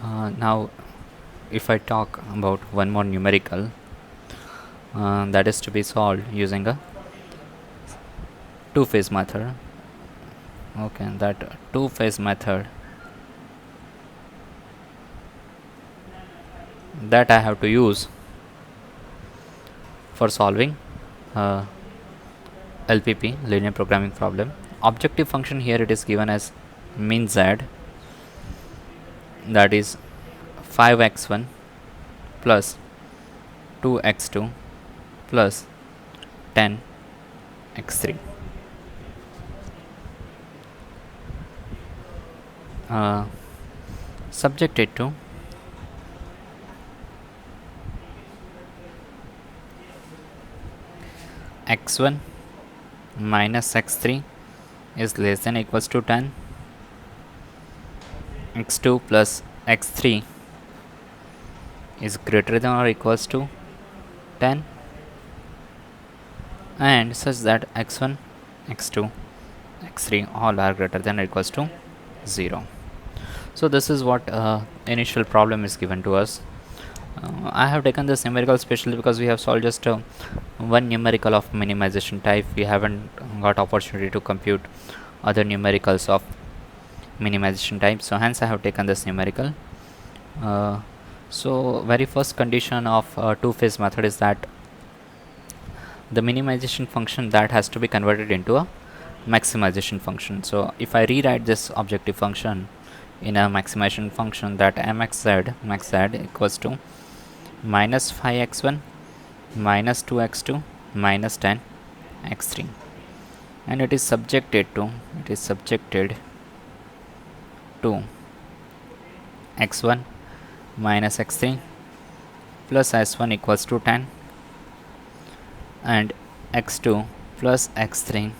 Now, if I talk about one more numerical that is to be solved using a two-phase method. Okay, that two-phase method that I have to use for solving LPP, linear programming problem. Objective function here it is given as min z, that is 5x1 plus 2x2 plus 10x3. Subjected to x1 minus x3 is less than or equals to 10, x2 plus x3 is greater than or equals to 10, and such that x1, x2, x3 all are greater than or equals to 0. So this is what initial problem is given to us. I have taken this numerical specially because we have solved just one numerical of minimization type. We haven't got opportunity to compute other numericals of minimization type, so hence I have taken this numerical. So very first condition of two-phase method is that the minimization function that has to be converted into a maximization function. So if I rewrite this objective function in a maximization function, that max z equals to minus 5x1 minus 2x2 minus 10x3, and it is subjected to x1 minus x3 plus s1 equals to 10 and x2 plus x3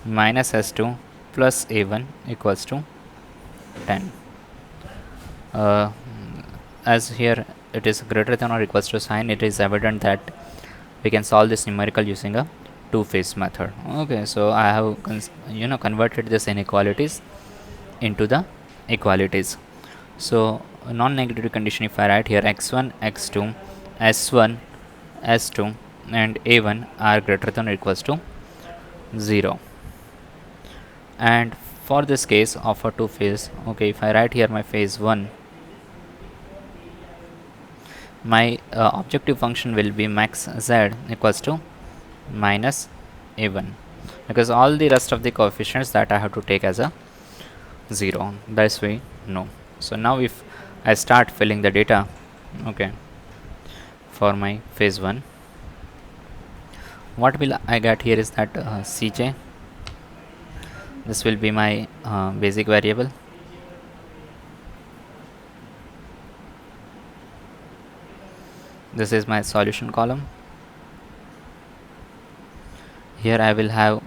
minus s2 plus a1 equals to 10. As here it is greater than or equals to sign, it is evident that we can solve this numerical using a two-phase method. Okay, so I have converted this inequalities into the equalities. So non-negative condition, if I write here x1, x2, s1, s2 and a1 are greater than or equals to 0, and for this case of a two-phase, okay, if I write here my phase 1, my objective function will be max z equals to minus a1, because all the rest of the coefficients that I have to take as a 0, that's we know. So now if I start filling the data, okay, for my phase 1, what will I get here is that Cj, this will be my basic variable, this is my solution column. Here I will have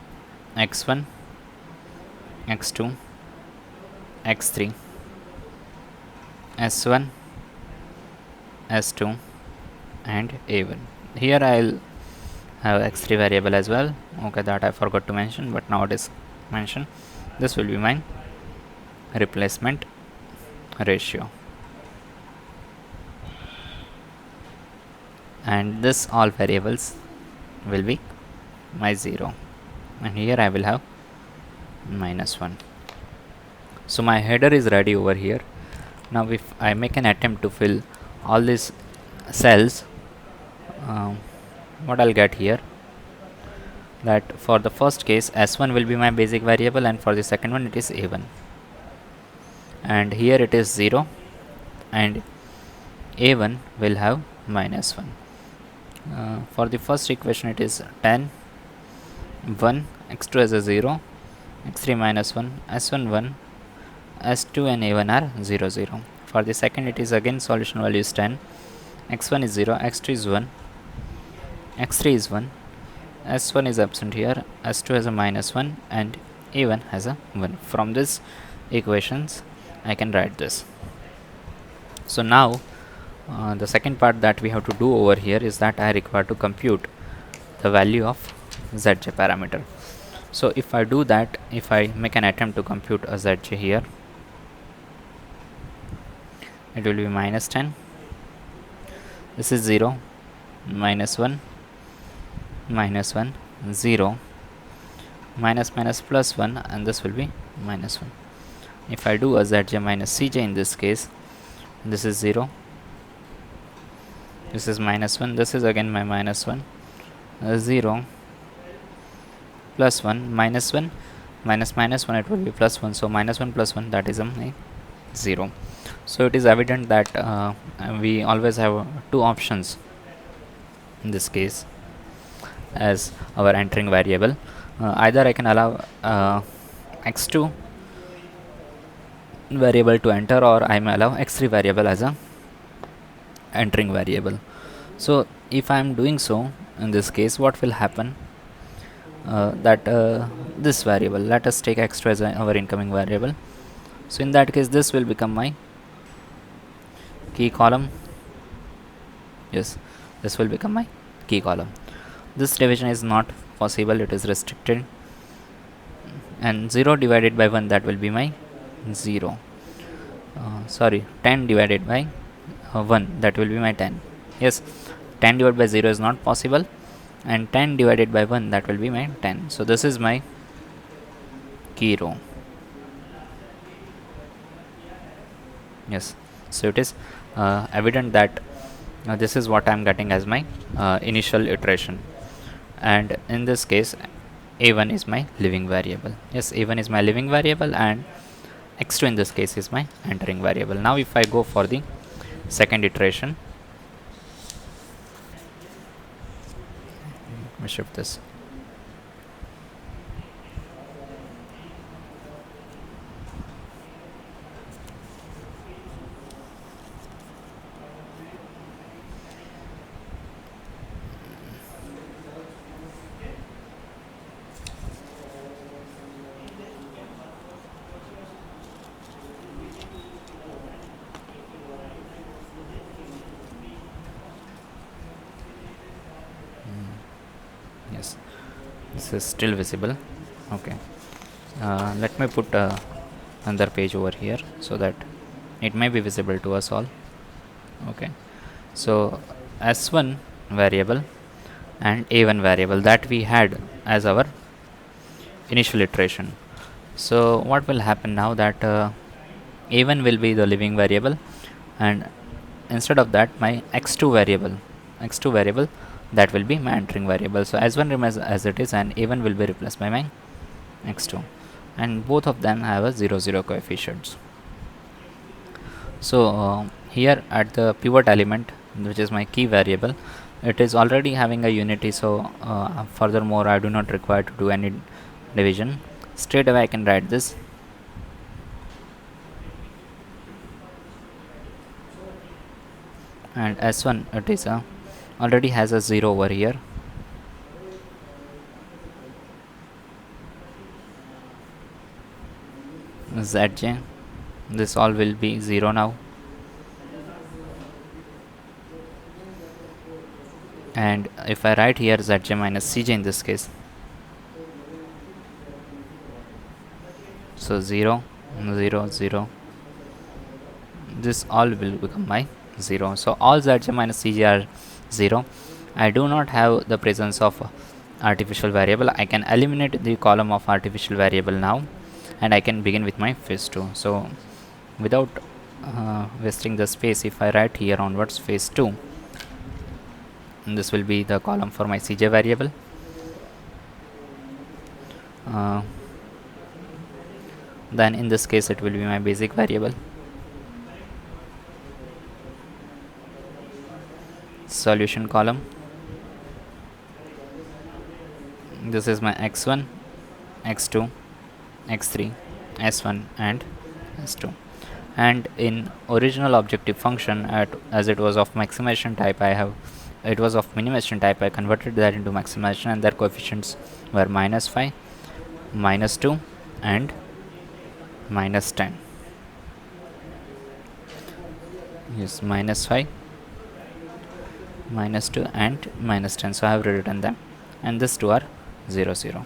x1, x2, x3, s1, s2 and a1. Here I'll have x3 variable as well, okay, that I forgot to mention, but now it is mentioned. This will be my replacement ratio, and this all variables will be my 0, and here I will have minus 1. So my header is ready over here. Now if I make an attempt to fill all these cells, what I'll get here, that for the first case s1 will be my basic variable, and for the second one it is a1, and here it is 0 and a1 will have minus 1. For the first equation it is 10, 1, x2 as a 0, x3 minus 1, s1 1, s2 and a1 are 0, 0. For the second it is again solution value is 10, x1 is 0, x2 is 1, x3 is 1, s1 is absent here, s2 has a minus 1 and a1 has a 1. From this equations I can write this. So now the second part that we have to do over here is that I require to compute the value of zj parameter. So if I do that, if I make an attempt to compute a zj here, it will be minus 10. This is 0, minus 1, minus 1, 0, minus minus plus 1, and this will be minus 1. If I do a zj minus cj in this case, this is 0, this is minus 1, this is again my minus 1, 0, plus 1, minus 1, minus minus 1, it will be plus 1. So minus 1 plus 1, that is a 0. So it is evident that we always have two options in this case as our entering variable. Either I can allow x2 variable to enter, or I may allow x3 variable as a entering variable. So if I am doing so, in this case what will happen, that this variable, let us take x2 as our incoming variable. So in that case this will become my key column. Yes, this will become my key column. This division is not possible, it is restricted, and 0 divided by 1, that will be my 0. 10 divided by 1, that will be my 10. Yes, 10 divided by 0 is not possible, and 10 divided by 1, that will be my 10. So this is my key row. Yes, so it is evident that this is what I am getting as my initial iteration, and in this case a1 is my living variable. Yes, a1 is my living variable, and x2 in this case is my entering variable. Now if I go for the second iteration, let me shift this. Yes, this is still visible. Okay, let me put another page over here so that it may be visible to us all. Okay, so s1 variable and a1 variable that we had as our initial iteration. So what will happen now, that a1 will be the living variable, and instead of that my x2 variable that will be my entering variable. So s1 remains as it is, and a1 will be replaced by my x2, and both of them have a 0 0 coefficients. So here at the pivot element, which is my key variable, it is already having a unity. So furthermore I do not require to do any division. Straight away I can write this, and s1 it is already has a 0 over here. Zj, this all will be 0 now, and if I write here zj minus cj in this case, so 0 0 0, this all will become my 0. So all zj minus cj are 0. I do not have the presence of artificial variable. I can eliminate the column of artificial variable now, and I can begin with my phase 2. So without wasting the space, if I write here onwards phase 2, this will be the column for my cj variable. Then in this case it will be my basic variable, solution column. This is my x1, x2, x3, s1 and s2. And in original objective function, as it was of maximization type, it was of minimization type, I converted that into maximization, and their coefficients were -5, -2 and -10. Yes, -5, -2 and -10. So I have rewritten them, and these two are 0 0.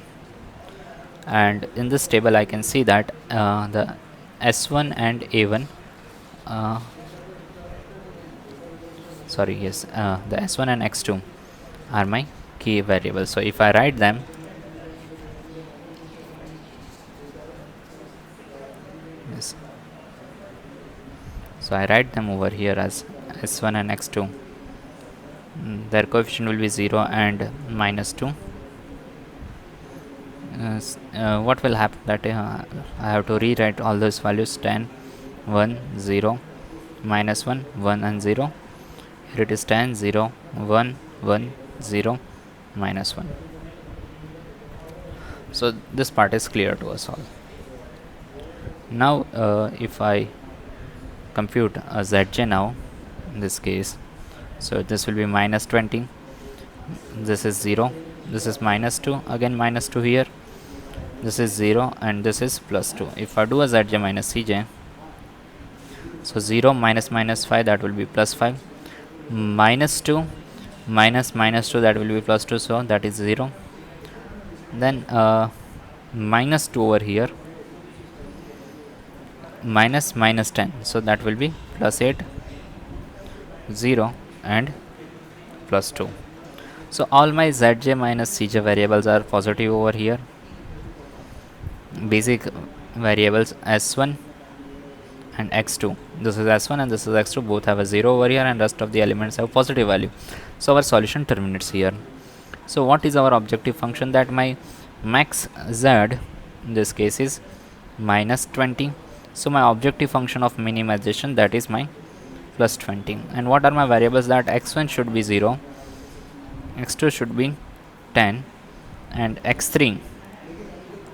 And in this table I can see that the s1 and a1 sorry, yes, the s1 and x2 are my key variables. So if I write them, yes, so I write them over here as s1 and x2. Their coefficient will be 0 and minus 2. What will happen that I have to rewrite all those values: 10, 1, 0, minus 1, 1 and 0. Here it is 10, 0, 1, 1, 0, minus 1. So this part is clear to us all. Now if I compute a zj now, in this case, so this will be minus 20, this is 0, this is minus 2, again minus 2 here, this is 0 and this is plus 2. If I do a zj minus cj, so 0 minus minus 5, that will be plus 5, minus 2 minus minus 2, that will be plus 2, so that is 0. Then minus 2 over here, minus minus 10, so that will be plus 8, 0 and plus 2. So all my zj minus cj variables are positive over here. Basic variables s1 and x2, this is s1 and this is x2, both have a 0 over here, and rest of the elements have positive value. So our solution terminates here. So what is our objective function? That my max z in this case is minus 20. So my objective function of minimization, that is my plus 20. And what are my variables? That x1 should be 0, x2 should be 10, and x3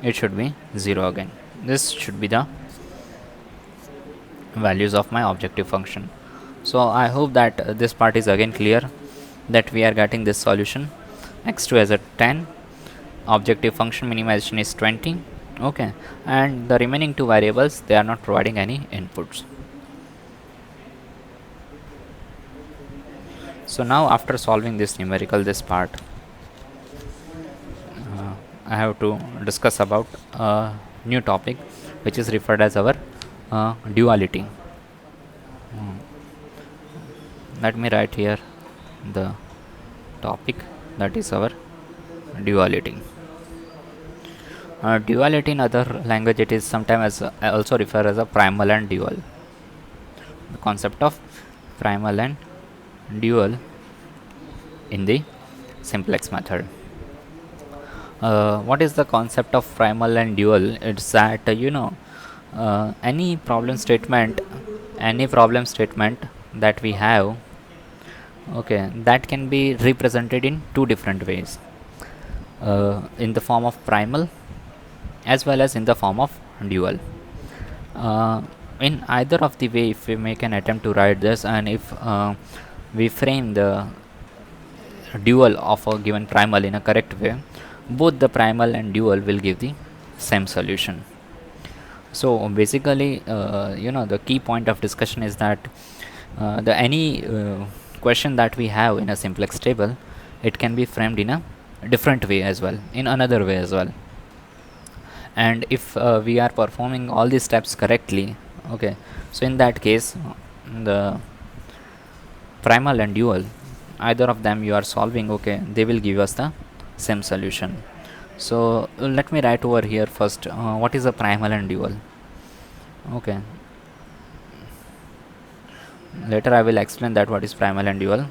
it should be 0 again. This should be the values of my objective function. So I hope that this part is again clear, that we are getting this solution. X2 as a 10, objective function minimization is 20, okay, and the remaining two variables, they are not providing any inputs. So now after solving this numerical, this part, I have to discuss about a new topic which is referred as our duality. Let me write here the topic, that is our duality. Duality in other language, it is sometimes also referred as a primal and dual. The concept of primal and dual in the simplex method. What is the concept of primal and dual? It's that any problem statement that we have, okay, that can be represented in two different ways, in the form of primal as well as in the form of dual. In either of the way, if we make an attempt to write this, and if we frame the dual of a given primal in a correct way, both the primal and dual will give the same solution. So basically, the key point of discussion is that the any question that we have in a simplex table, it can be framed in a different way as well, in another way as well. And if we are performing all these steps correctly, okay, so in that case, the primal and dual, either of them you are solving, okay, they will give us the same solution. So let me write over here first what is a primal and dual. Okay, later I will explain that what is primal and dual.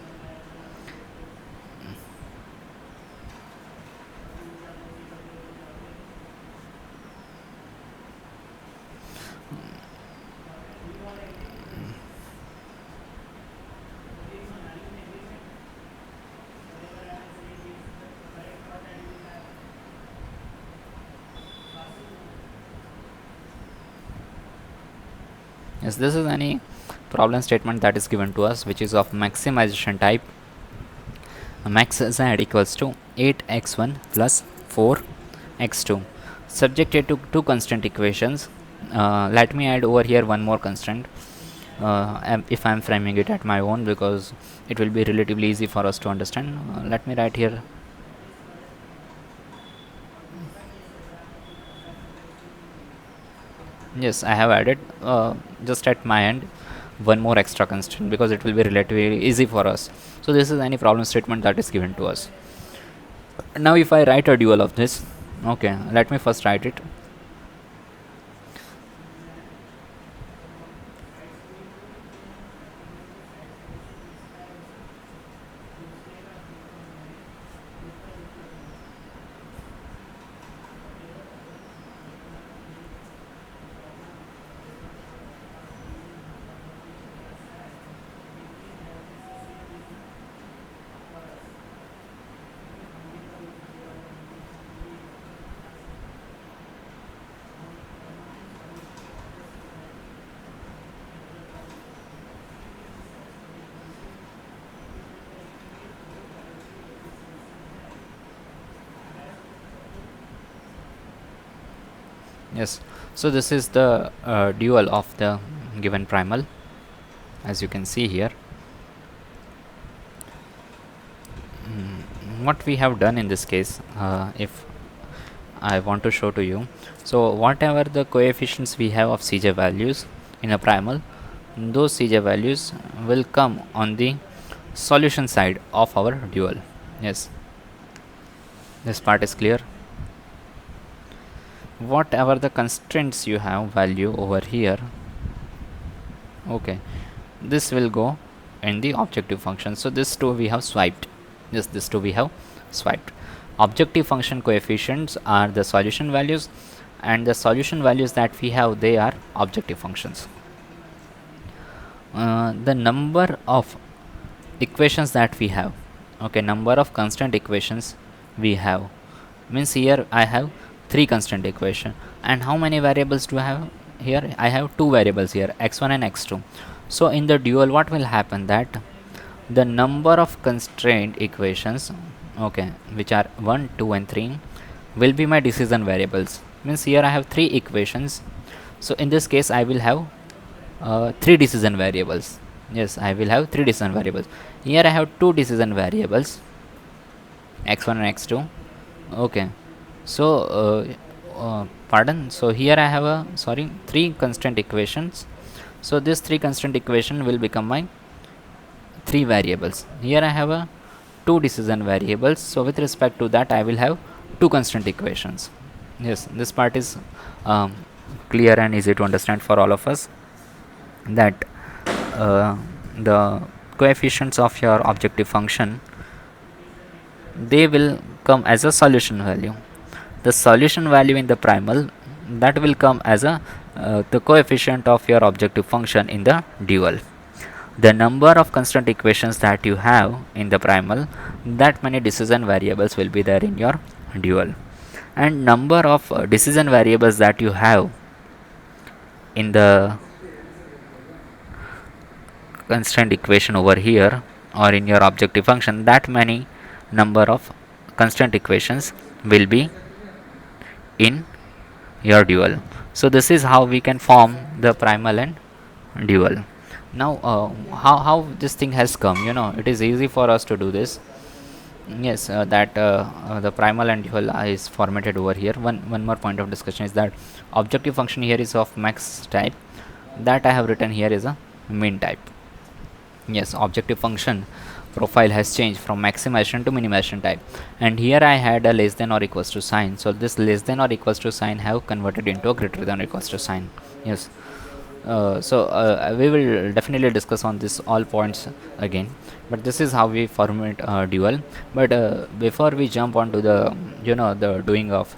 Yes, this is any problem statement that is given to us which is of maximization type. Max z equals to 8x1 plus 4x2, subjected to two constant equations. Let me add over here one more constraint, if I am framing it at my own, because it will be relatively easy for us to understand. Let me write here. Yes, I have added just at my end. one more extra constraint, because it will be relatively easy for us. So this is any problem statement that is given to us. Now if I write a dual of this, okay, let me first write it. Yes, so this is the dual of the given primal, as you can see here. What we have done in this case, if I want to show to you, so whatever the coefficients we have of Cj values in a primal, those Cj values will come on the solution side of our dual. Yes, this part is clear. Whatever the constraints you have value over here, okay, this will go in the objective function. So this two we have swiped. Yes, this two we have swiped. Objective function coefficients are the solution values, and the solution values that we have, they are objective functions. The number of equations that we have, okay, number of constant equations we have, means here I have 3 constant equation. And how many variables do I have here? I have 2 variables here, x1 and x2. So in the dual, what will happen, that the number of constraint equations, okay, which are 1, 2 and 3, will be my decision variables. Means here I have 3 equations, so in this case I will have 3 decision variables. Yes, I will have 3 decision variables. Here I have 2 decision variables, x1 and x2. Okay, so pardon, so here I have a 3 constant equations. So this 3 constant equation will become my 3 variables. Here I have a 2 decision variables, so with respect to that I will have 2 constant equations. Yes, this part is clear and easy to understand for all of us, that the coefficients of your objective function, they will come as a solution value. The solution value in the primal, that will come as a the coefficient of your objective function in the dual. The number of constant equations that you have in the primal, that many decision variables will be there in your dual. And number of decision variables that you have in the constant equation over here, or in your objective function, that many number of constant equations will be in your dual. So this is how we can form the primal and dual. Now how this thing has come, it is easy for us to do this. Yes, that the primal and dual is formatted over here. One more point of discussion is that objective function here is of max type, that I have written here is a min type. Yes, objective function profile has changed from maximization to minimization type, and here I had a less than or equals to sign. So this less than or equals to sign have converted into a greater than or equals to sign. Yes, we will definitely discuss on this all points again, but this is how we format dual. But before we jump onto the the doing of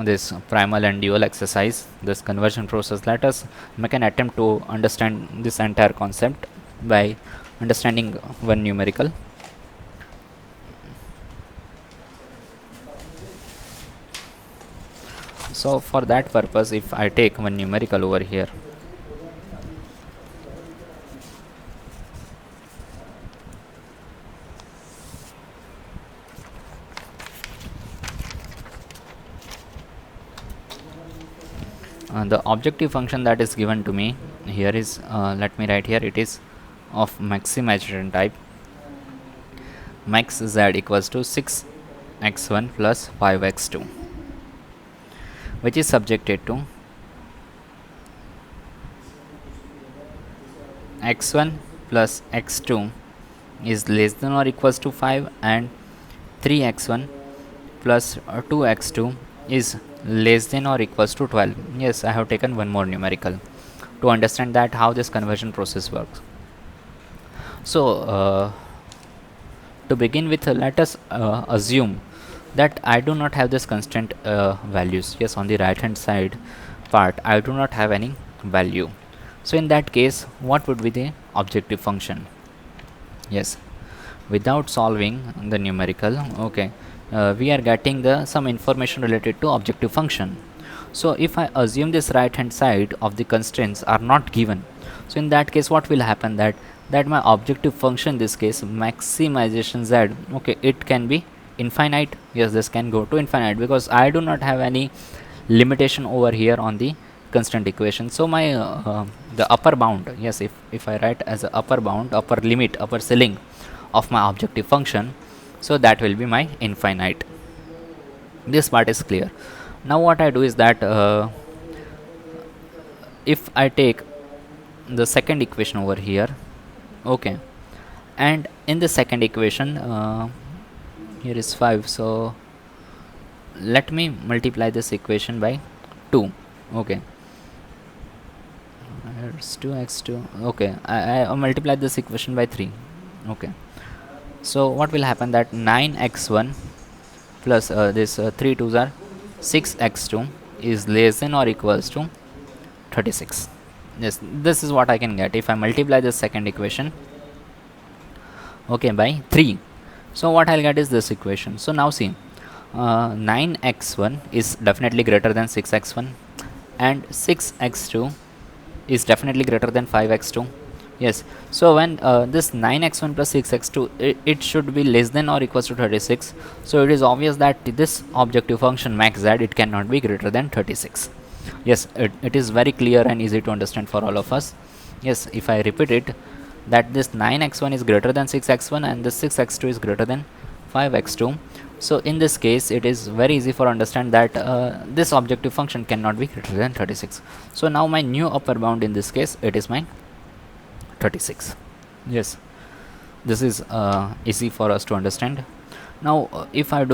this primal and dual exercise, this conversion process, let us make an attempt to understand this entire concept by understanding one numerical. So for that purpose, if I take one numerical over here, the objective function that is given to me here is, let me write here, it is of maximization type, max z equals to 6x1 plus 5x2, which is subjected to x1 plus x2 is less than or equals to 5, and 3x1 plus 2x2 is less than or equals to 12. Yes, I have taken one more numerical to understand that how this conversion process works. So to begin with, let us assume that I do not have this constant values. Yes, on the right hand side part I do not have any value. So in that case, what would be the objective function? Yes, without solving the numerical, okay, we are getting the some information related to objective function. So if I assume this right hand side of the constraints are not given, so in that case what will happen, that my objective function, this case maximization z, okay, it can be infinite. Yes, this can go to infinite because I do not have any limitation over here on the constant equation. So my the upper bound, yes, if I write as a upper bound, upper limit, upper ceiling of my objective function, so that will be my infinite. This part is clear. Now what I do is that if I take the second equation over here, okay, and in the second equation here is 5, so let me multiply this equation by 2. Okay, it's 2x2. Okay, I multiply this equation by 3. Okay, so what will happen, that 9x1 plus this 3 2s are 6x2 is less than or equals to 36. Yes, this is what I can get if I multiply the second equation, okay, by 3. So what I'll get is this equation. So now see, 9x1 is definitely greater than 6x1, and 6x2 is definitely greater than 5x2. Yes, so when this 9x1 plus 6x2, it should be less than or equals to 36. So it is obvious that this objective function max z, it cannot be greater than 36. Yes, it is very clear and easy to understand for all of us. Yes, if I repeat it, that this 9x1 is greater than 6x1 and this 6x2 is greater than 5x2. So in this case it is very easy for understand that this objective function cannot be greater than 36. So now my new upper bound in this case, it is my 36. Yes, this is easy for us to understand. Now if I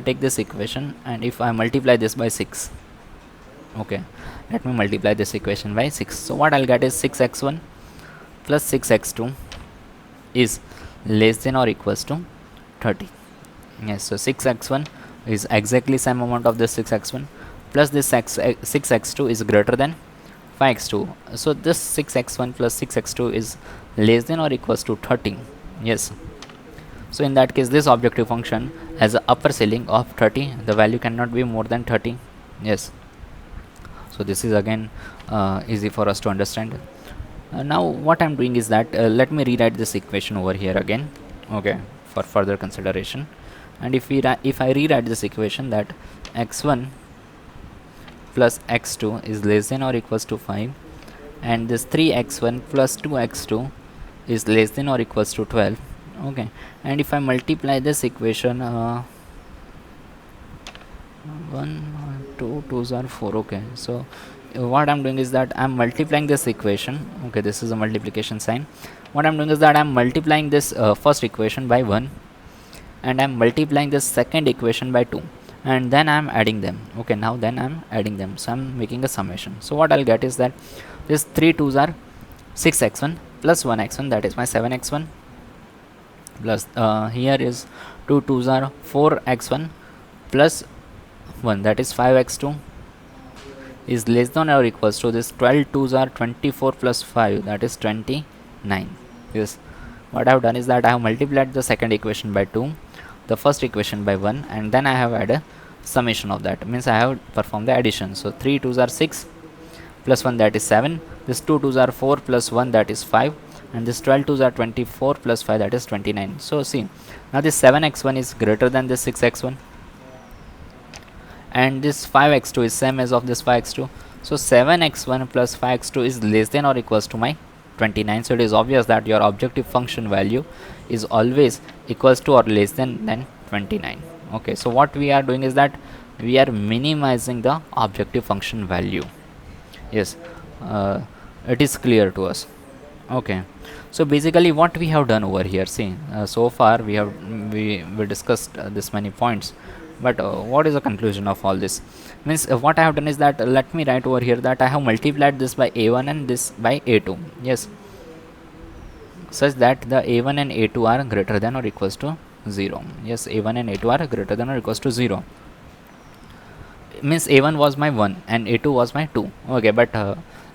take this equation and if I multiply this by 6, okay, let me multiply this equation by 6. So what I'll get is 6x1 plus 6x2 is less than or equals to 30. Yes, so 6x1 is exactly same amount of this 6x1 plus this 6x2 is greater than 5x2. So this 6x1 plus 6x2 is less than or equals to 30. Yes, so in that case this objective function has a upper ceiling of 30. The value cannot be more than 30. Yes, so this is again easy for us to understand. Now what I'm doing is that let me rewrite this equation over here again, okay, for further consideration. And if I rewrite this equation, that x1 plus x2 is less than or equals to 5, and this 3x1 plus 2x2 is less than or equals to 12. Okay, and if I multiply this equation, 1 2 2s are 4. Okay, so what I'm doing is that I'm multiplying this equation. Okay, this is a multiplication sign. What I'm doing is that I'm multiplying this first equation by 1, and I'm multiplying this second equation by 2, and then I'm adding them. Okay, now then I'm adding them, so I'm making a summation. So what I'll get is that this 3 2s are 6x1 plus 1x1, that is my 7x1, plus here is 2 2s are 4x1 plus 1, that is 5x2, is less than or equals to this 12 2s are 24 plus 5, that is 29. Yes, what I have done is that I have multiplied the second equation by 2, the first equation by 1, and then I have added a summation of that, means I have performed the addition. So 3 2s are 6 plus 1, that is 7, this 2 2s are 4 plus 1, that is 5, and this 12 2s are 24 plus 5, that is 29. So see, now this 7x1 is greater than this 6x1, and this 5x2 is same as of this 5x2. So 7x1 plus 5x2 is less than or equals to my 29. So it is obvious that your objective function value is always equals to or less than 29. Okay, so what we are doing is that we are minimizing the objective function value. Yes, it is clear to us. Okay, so basically what we have done over here, see, so far we discussed this many points, but what is the conclusion of all this? Means what I have done is that, let me write over here that I have multiplied this by a1 and this by a2, yes, such that the a1 and a2 are greater than or equals to 0. Yes, a1 and a2 are greater than or equals to 0. Means a1 was my 1 and a2 was my 2. Okay, but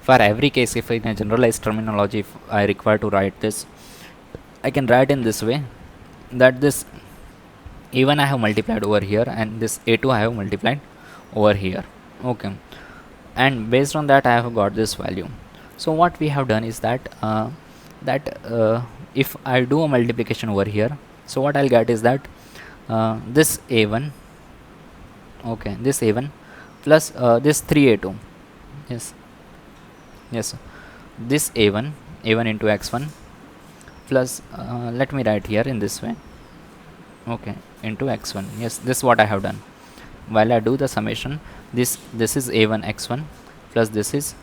for every case, if in a generalized terminology, if I require to write this, I can write in this way, that this a1 I have multiplied over here and this a2 I have multiplied over here. Okay, and based on that I have got this value. So what we have done is that if I do a multiplication over here, so what I'll get is that this a1, okay, this a1 plus this 3a2, yes, yes, this a1 into x1 plus let me write here in this way, okay, into x1, yes, this is what I have done. While I do the summation, this is a1 x1 plus this is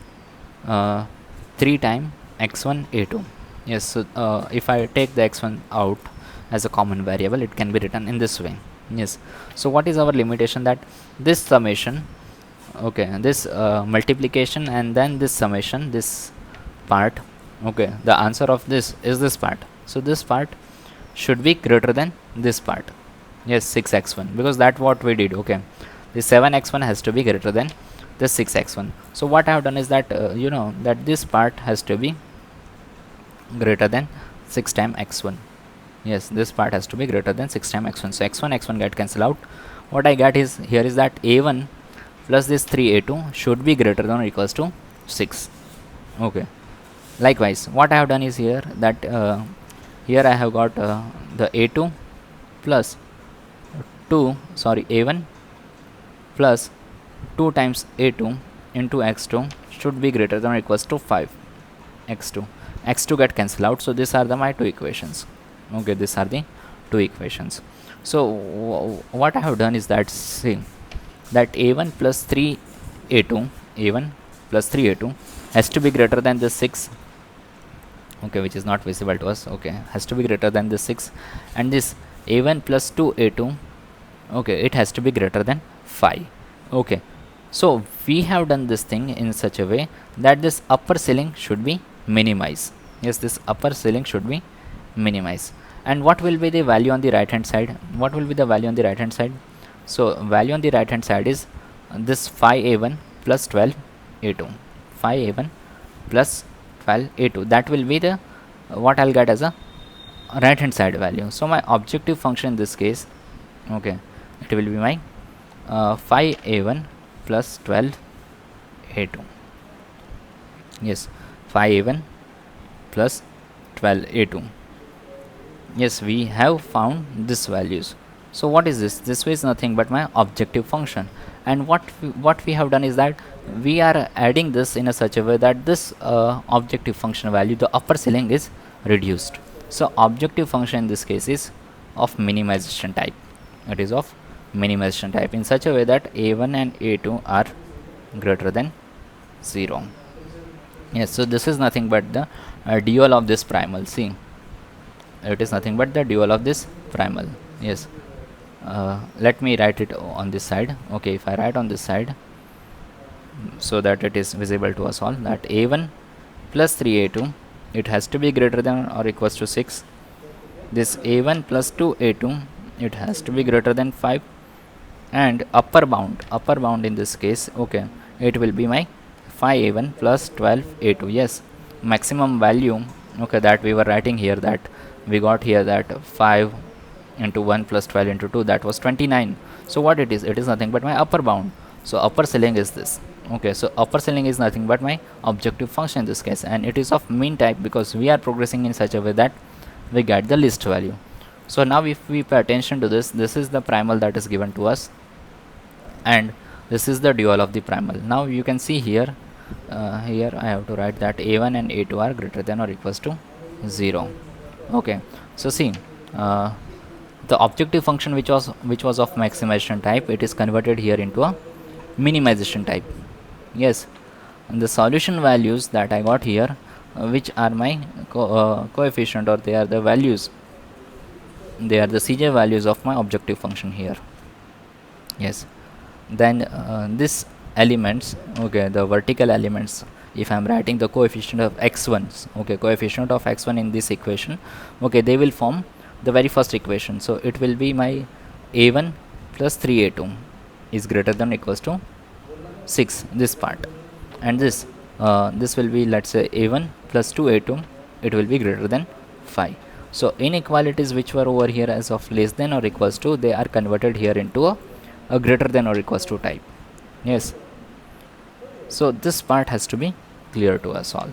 3 times x1 a2, yes. So if I take the x1 out as a common variable, it can be written in this way, yes. So what is our limitation? That this summation, okay, this multiplication and then this summation, this part, okay, the answer of this is this part. So this part should be greater than this part, yes, 6x1, because that's what we did. Okay, the 7x1 has to be greater than this 6x1. So what I have done is that you know that this part has to be greater than 6 times x1, yes, this part has to be greater than 6 times x1. So x1 get cancelled out. What I get is here is that a1 plus this 3a2 should be greater than or equals to 6. Okay, likewise what I have done is here that here I have got the a2 plus a1 plus 2 times a2 into x2 should be greater than or equals to 5 x2 get cancelled out. So these are my two equations. Okay, these are the two equations. So what I have done is that, see, that a1 plus 3a2 has to be greater than the 6, okay, which is not visible to us, okay, has to be greater than the 6, and this a1 plus 2a2, okay, it has to be greater than 5. Okay, so we have done this thing in such a way that this upper ceiling should be minimized. Yes, this upper ceiling should be minimized. And what will be the value on the right hand side? What will be the value on the right hand side? So value on the right hand side is this 5a1 plus 12a2, 5a1 plus 12a2, that will be the what I'll get as a right hand side value. So my objective function in this case, okay, it will be my 5a1 plus 12a2, yes, 5a1 plus 12a2, yes, we have found this values. So what is this? This is nothing but my objective function. And what we have done is that we are adding this in a such a way that this objective function value, the upper ceiling, is reduced. So objective function in this case is of minimization type. It is of minimization type in such a way that a1 and a2 are greater than 0. Yes, so this is nothing but the dual of this primal. See, it is nothing but the dual of this primal. Yes, let me write it on this side. Okay, if I write on this side so that it is visible to us all, that a1 plus 3a2, it has to be greater than or equals to 6. This a1 plus 2a2, it has to be greater than 5. And upper bound in this case, okay, it will be my 5a1 plus 12a2. Yes, maximum value, okay, that we were writing here, that we got here that 5 into 1 plus 12 into 2, that was 29. So what it is? It is nothing but my upper bound. So upper ceiling is this. Okay, so upper ceiling is nothing but my objective function in this case, and it is of mean type because we are progressing in such a way that we get the least value. So now if we pay attention to this, this is the primal that is given to us, and this is the dual of the primal. Now you can see here, here I have to write that a1 and a2 are greater than or equals to 0. Okay, so see, the objective function which was of maximization type, it is converted here into a minimization type. Yes, and the solution values that I got here, which are my coefficient, or they are the values, they are the Cj values of my objective function here. Yes, then this elements, okay, the vertical elements, if I'm writing the coefficient of x1s, okay, coefficient of x1 in this equation, okay, they will form the very first equation. So it will be my a1 plus 3a2 is greater than or equals to 6, this part, and this will be, let's say, a1 plus 2a2, it will be greater than 5. So inequalities which were over here as of less than or equals to, they are converted here into a greater than or equals to type. Yes, so this part has to be clear to us all.